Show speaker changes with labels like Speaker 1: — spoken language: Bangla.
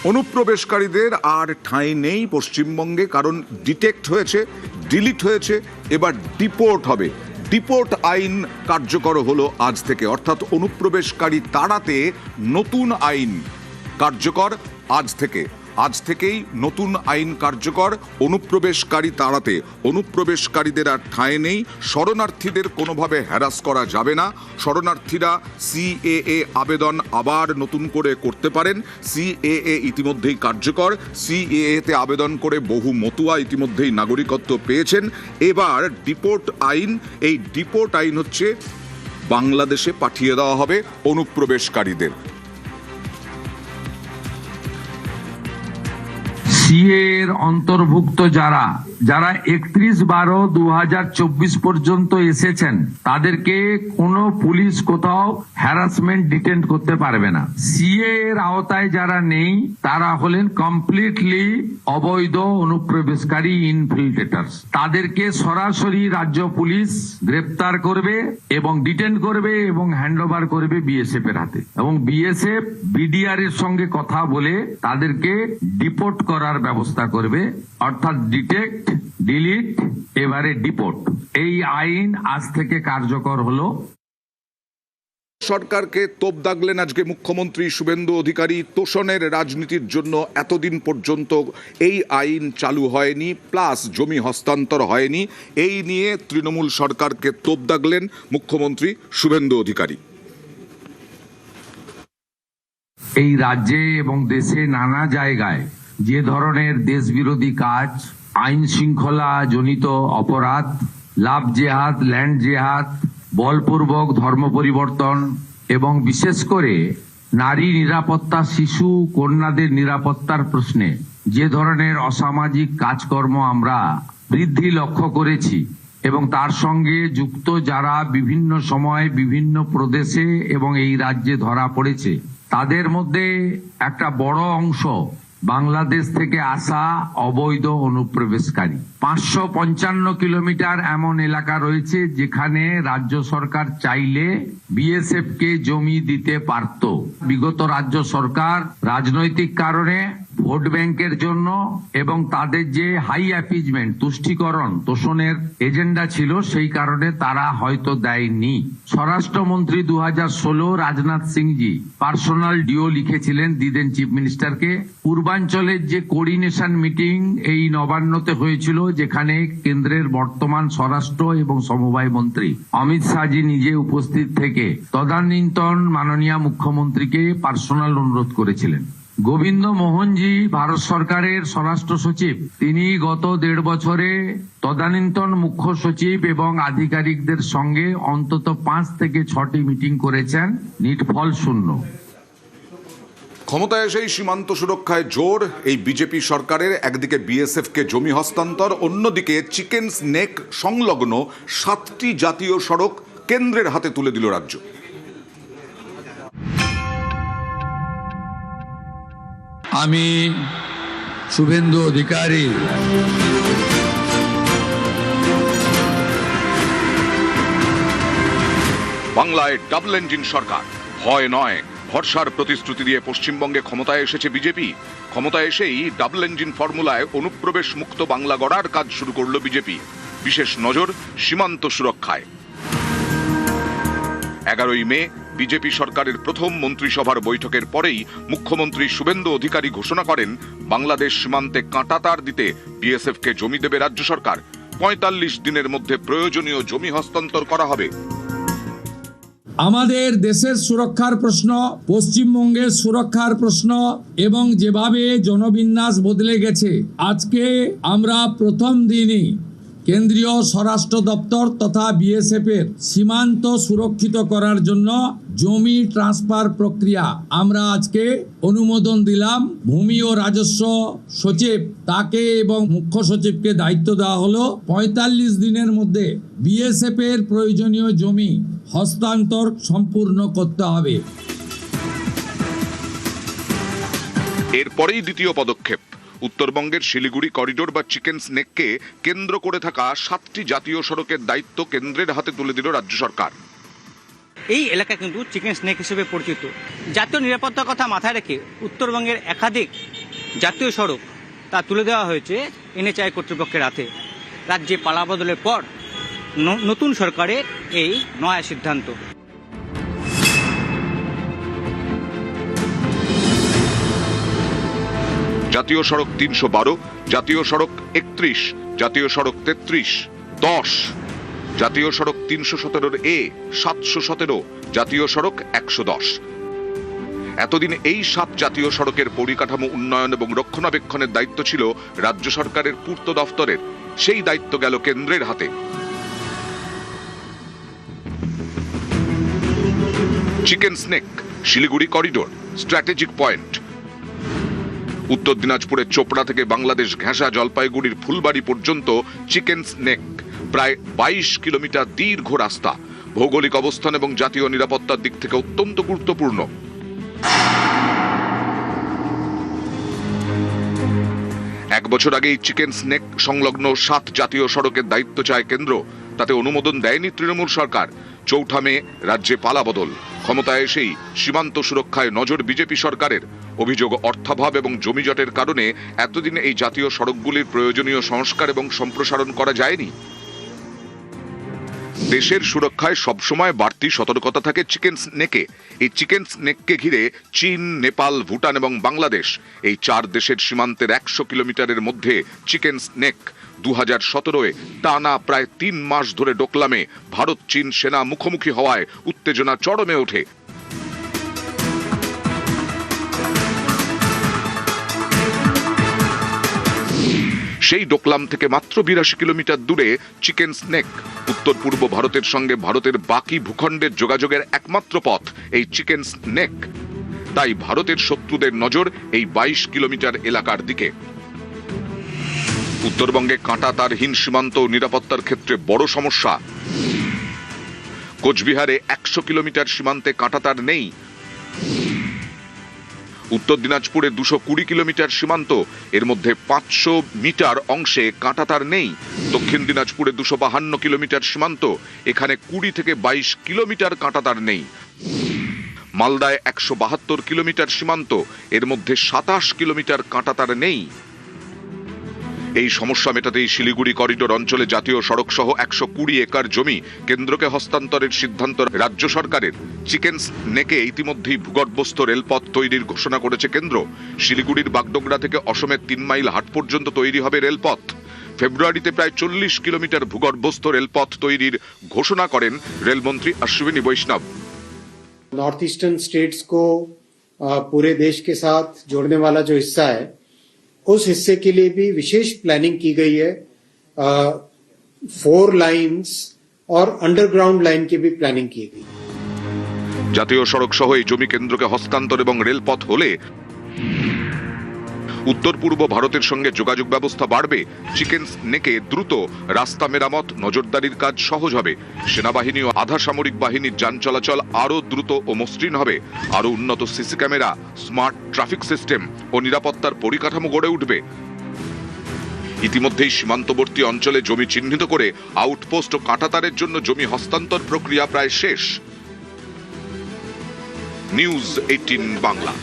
Speaker 1: অনুপ্রবেশকারীদের আর ঠাঁই নেই পশ্চিমবঙ্গে, কারণ ডিটেক্ট হয়েছে, ডিলিট হয়েছে, এবার ডিপোর্ট হবে। ডিপোর্ট আইন কার্যকর হলো আজ থেকে, অর্থাৎ অনুপ্রবেশকারী তাড়াতে নতুন আইন কার্যকর আজ থেকে। আজ থেকেই নতুন আইন কার্যকর অনুপ্রবেশকারী তাড়াতে। অনুপ্রবেশকারীদের আর ঠাঁই নেই, শরণার্থীদের কোনোভাবে হ্যারাস করা যাবে না। শরণার্থীরা সিএএ আবেদন আবার নতুন করে করতে পারেন। সিএএ ইতিমধ্যেই কার্যকর। সিএএতে আবেদন করে বহু মতুয়া ইতিমধ্যেই নাগরিকত্ব পেয়েছেন। এবার ডিপোর্ট আইন, এই ডিপোর্ট আইন হচ্ছে বাংলাদেশে পাঠিয়ে দেওয়া হবে অনুপ্রবেশকারীদের।
Speaker 2: সিএর অন্তর্ভুক্ত যারা 31/12/2024 পর্যন্ত এসেছেন তাদেরকে কোনো পুলিশ কোথাও হ্যারাসমেন্ট ডিটেন্ট করতে পারবে না। সিএ এর আওতায় যারা নেই তারা হলেন কমপ্লিটলি অবৈধ অনুপ্রবেশকারী ইনফিল্ট্রেটার্স। তাদেরকে সরাসরি রাজ্য পুলিশ গ্রেপ্তার করবে এবং ডিটেন্ট করবে এবং হ্যান্ডওভার করবে বিএসএফ এর হাতে, এবং বিএসএফ বিডিআর এর সঙ্গে কথা বলে তাদেরকে ডিপোর্ট করার ব্যবস্থা করবে, অর্থাৎ ডিটেক্ট, ডিলিট, এবারে ডিপোর্ট। এই আইন আজ থেকে কার্যকর হলো।
Speaker 1: সরকারকে তোপ দাগলেন আজকে মুখ্যমন্ত্রী শুভেন্দু অধিকারী। তোষণের রাজনীতির জন্য এতদিন পর্যন্ত এই আইন চালু হয়নি, প্লাস জমি হস্তান্তর হয়নি। এই নিয়ে তৃণমূল সরকারকে তোপ দাগলেন মুখ্যমন্ত্রী শুভেন্দু অধিকারী।
Speaker 2: এই রাজ্যে এবং দেশে নানা জায়গায় যে ধরনের দেশবিরোধী কাজ, আইন শৃঙ্খলা জনিত অপরাধ, লাভ জেহাদ, ল্যান্ড জেহাদ, বলপূর্বক ধর্ম পরিবর্তন এবং বিশেষ করে নারী নিরাপত্তা, শিশু কন্যাদের নিরাপত্তার প্রশ্নে যে ধরনের অসামাজিক কাজকর্ম আমরা বৃদ্ধি লক্ষ্য করেছি, এবং তার সঙ্গে যুক্ত যারা বিভিন্ন সময় বিভিন্ন প্রদেশে এবং এই রাজ্যে ধরা পড়েছে, তাদের মধ্যে একটা বড় অংশ বাংলাদেশ থেকে আসা অবৈধ অনুপ্রবেশকারী। 555 কিলোমিটার এমন এলাকা রয়েছে যেখানে রাজ্য সরকার চাইলে বিএসএফ কে জমি দিতে পারত। বিগত রাজ্য সরকার রাজনৈতিক কারণে, ভোট ব্যাংকের জন্য এবং তাদের যে হাই অ্যাপিজমেন্ট, তুষ্টিকরণ, তোষণের এজেন্ডা ছিল, সেই কারণে তারা হয়তো দেয়নি। স্বরাষ্ট্রমন্ত্রী 2016 রাজনাথ সিংজি পার্সোনাল ডিও লিখেছিলেন দিদেন চিফ মিনিস্টারকে। পূর্বাঞ্চলের যে কোঅর্ডিনেশন মিটিং এই নবান্নতে হয়েছিল, যেখানে কেন্দ্রের বর্তমান স্বরাষ্ট্র এবং সমবায় মন্ত্রী অমিত শাহজি নিজে উপস্থিত থেকে তদানীন্তন মাননীয় মুখ্যমন্ত্রীকে পার্সোনাল অনুরোধ করেছিলেন। গোবিন্দ মোহনজি ভারত সরকারের স্বরাষ্ট্র সচিব, তিনি গত 1.5 বছরে তদানীন্তন মুখ্য সচিব এবং আধিকারিকদের সঙ্গে অন্তত 5 থেকে 6টি মিটিং করেছেন, নিটফল শূন্য।
Speaker 1: ক্ষমতায় এসেই সীমান্ত সুরক্ষায় জোর এই বিজেপি সরকারের। একদিকে বিএসএফ কে জমি হস্তান্তর, অন্যদিকে চিকেন স্নেক সংলগ্ন 7টি জাতীয় সড়ক কেন্দ্রের হাতে তুলে দিল রাজ্য।
Speaker 3: আমি শুভেন্দু অধিকারী
Speaker 1: বাংলায় ডাবল ইঞ্জিন সরকার, ভয় নয় ভরসার প্রতিশ্রুতি দিয়ে পশ্চিমবঙ্গে ক্ষমতায় এসেছে বিজেপি। ক্ষমতায় এসেই ডাবল ইঞ্জিন ফর্মুলায় অনুপ্রবেশ মুক্ত বাংলা গড়ার কাজ শুরু করল বিজেপি। বিশেষ নজর সীমান্ত সুরক্ষায়। 11ই মে বিজেপি সরকারের প্রথম মন্ত্রিসভার বৈঠকের পরেই মুখ্যমন্ত্রী শুভেন্দু অধিকারী ঘোষণা করেন, বাংলাদেশ সীমান্তে কাঁটাতার দিতে বিএসএফ কে জমি দেবে রাজ্য সরকার। 45 দিনের মধ্যে প্রয়োজনীয় জমি হস্তান্তর করা হবে।
Speaker 4: আমাদের দেশের সুরক্ষার প্রশ্ন, পশ্চিমবঙ্গের সুরক্ষার প্রশ্ন এবং যেভাবে জনবিন্যাস বদলে গেছে, আজকে আমরা প্রথম দিনই কেন্দ্রীয় স্বরাষ্ট্র দপ্তর তথা বিএসএফ এর সীমান্ত সুরক্ষিত করার জন্য জমি ট্রান্সফার প্রক্রিয়া আমরা আজকে অনুমোদন দিলাম। ভূমি ও রাজস্ব সচিব তাকে এবং মুখ্য সচিবকে দায়িত্ব দেওয়া হলো 45 দিনের মধ্যে বিএসএফ এর প্রয়োজনীয় জমি হস্তান্তর সম্পূর্ণ করতে হবে।
Speaker 1: এরপরেই দ্বিতীয় পদক্ষেপ, উত্তরবঙ্গের শিলিগুড়ি করিডোর বা চিকেন স্নেককে কেন্দ্র করে থাকা 7টি জাতীয় সড়কের দায়িত্ব কেন্দ্রের হাতে তুলে দিল রাজ্য সরকার।
Speaker 5: এই এলাকা কিন্তু চিকেন স্নেক হিসেবে পরিচিত। জাতীয় নিরাপত্তার কথা মাথায় রেখে উত্তরবঙ্গের একাধিক জাতীয় সড়ক তা তুলে দেওয়া হয়েছে এনএচআই কর্তৃপক্ষের হাতে। রাজ্যে পালাবদলের পর নতুন সরকারের এই নয়া সিদ্ধান্ত।
Speaker 1: জাতীয় সড়ক 312, জাতীয় সড়ক 31, জাতীয় সড়ক 33, 10, জাতীয় সড়ক 317A, 717, জাতীয় সড়ক 110। এতদিন এই 7 জাতীয় সড়কের পরিকাঠামো উন্নয়ন এবং রক্ষণাবেক্ষণের দায়িত্ব ছিল রাজ্য সরকারের পূর্ত দফতরের। সেই দায়িত্ব গেল কেন্দ্রের হাতে। Chicken snake, Siliguri corridor, strategic point. উত্তর দিনাজপুরের চোপড়া থেকে বাংলাদেশ ঘেঁষা জলপাইগুড়ির ফুলবাড়ি পর্যন্ত চিকেন স্নেক, প্রায় 22 কিলোমিটার দীর্ঘ রাস্তা। ভৌগোলিক অবস্থান এবং জাতীয় নিরাপত্তার দিক থেকে অত্যন্ত গুরুত্বপূর্ণ। এক বছর আগেই চিকেন স্নেক সংলগ্ন 7 জাতীয় সড়কের দায়িত্ব চায় কেন্দ্র। তাতে অনুমোদন দেয়নি তৃণমূল সরকার। চৌঠা মে রাজ্যে পালাবদল। ক্ষমতায় এসেই সীমান্ত সুরক্ষায় নজর বিজেপি সরকারের। অভিযোগ অর্থাভাব এবং জমিজটের কারণে এতদিন এই জাতীয় সড়কগুলির প্রয়োজনীয় সংস্কার এবং সম্প্রসারণ করা যায়নি। দেশের সুরক্ষায় সবসময় বাড়তি সতর্কতা থাকে চিকেন স্নেকে। এই চিকেন স্নেককে ঘিরে চীন, নেপাল, ভুটান এবং বাংলাদেশ, এই 4 দেশের সীমান্তের 100 কিলোমিটারের মধ্যে চিকেন স্নেক। 2017-এ টানা প্রায় 3 মাস ধরে ডোকলামে ভারত চীন সেনা মুখোমুখি হওয়ায় উত্তেজনা চরমে ওঠে। সেই ডোকলাম থেকে মাত্র 82 কিলোমিটার দূরে চিকেন স্নেক। উত্তর পূর্ব ভারতের সঙ্গে ভারতের বাকি ভূখণ্ডের যোগাযোগের একমাত্র পথ এই চিকেন স্নেক। তাই ভারতের শত্রুদের নজর এই 22 কিলোমিটার এলাকার দিকে। উত্তরবঙ্গে কাঁটাতারহীন সীমান্ত ও নিরাপত্তার ক্ষেত্রে বড় সমস্যা। কোচবিহারে 100 কিলোমিটার সীমান্তে কাঁটাতার নেই। উত্তর দিনাজপুরে 220 কিলোমিটার সীমান্ত, এর মধ্যে 500 মিটার অংশে কাঁটাতার নেই। দক্ষিণ দিনাজপুরে 252 কিলোমিটার সীমান্ত, এখানে 20 থেকে 22 কিলোমিটার কাঁটাতার নেই। মালদায় 172 কিলোমিটার সীমান্ত, এর মধ্যে 27 কিলোমিটার কাঁটাতার নেই। এই সমস্যা মেটাতেই শিলিগুড়ি করিডোর অঞ্চলে জাতীয় সড়ক সহ 120 একর জমি কেন্দ্রকে হস্তান্তরের সিদ্ধান্ত রাজ্য সরকারের। চিকেন স্নেকে ইতিমধ্যেই ভূগর্ভস্থ রেলপথ তৈরির ঘোষণা করেছে কেন্দ্র। শিলিগুড়ির বাগডোগরা থেকে অসমের 3 মাইল হাট পর্যন্ত তৈরি হবে রেলপথ। ফেব্রুয়ারিতে প্রায় 40 কিলোমিটার ভূগর্ভস্থ রেলপথ তৈরির ঘোষণা করেন রেলমন্ত্রী अश्विनी वैष्णव।
Speaker 6: नॉर्थ ईस्टर्न स्टेट्स को पूरे देश के साथ जोड़ने वाला जो हिस्सा है, उस हिस्से के लिए भी विशेष प्लानिंग की गई है। 4 लाइंस और अंडरग्राउंड लाइन की भी प्लानिंग की गई।
Speaker 1: জাতীয় সড়ক সহ এই জমি কেন্দ্রকে হস্তান্তর এবং রেলপথ হলে উত্তর পূর্ব ভারতের সঙ্গে যোগাযোগ ব্যবস্থা বাড়বে। চিকেন স্নেকে দ্রুত রাস্তা মেরামত, নজরদারির কাজ সহজ হবে। সেনাবাহিনী ও আধা সামরিক বাহিনীর যান চলাচল আরও দ্রুত ও মসৃণ হবে। আরও উন্নত CC camera, smart traffic system ও নিরাপত্তার পরিকাঠামো গড়ে উঠবে। ইতিমধ্যেই সীমান্তবর্তী অঞ্চলে জমি চিহ্নিত করে আউটপোস্ট ও কাঁটাতারের জন্য জমি হস্তান্তর প্রক্রিয়া প্রায় শেষ। নিউজ 18 বাংলা।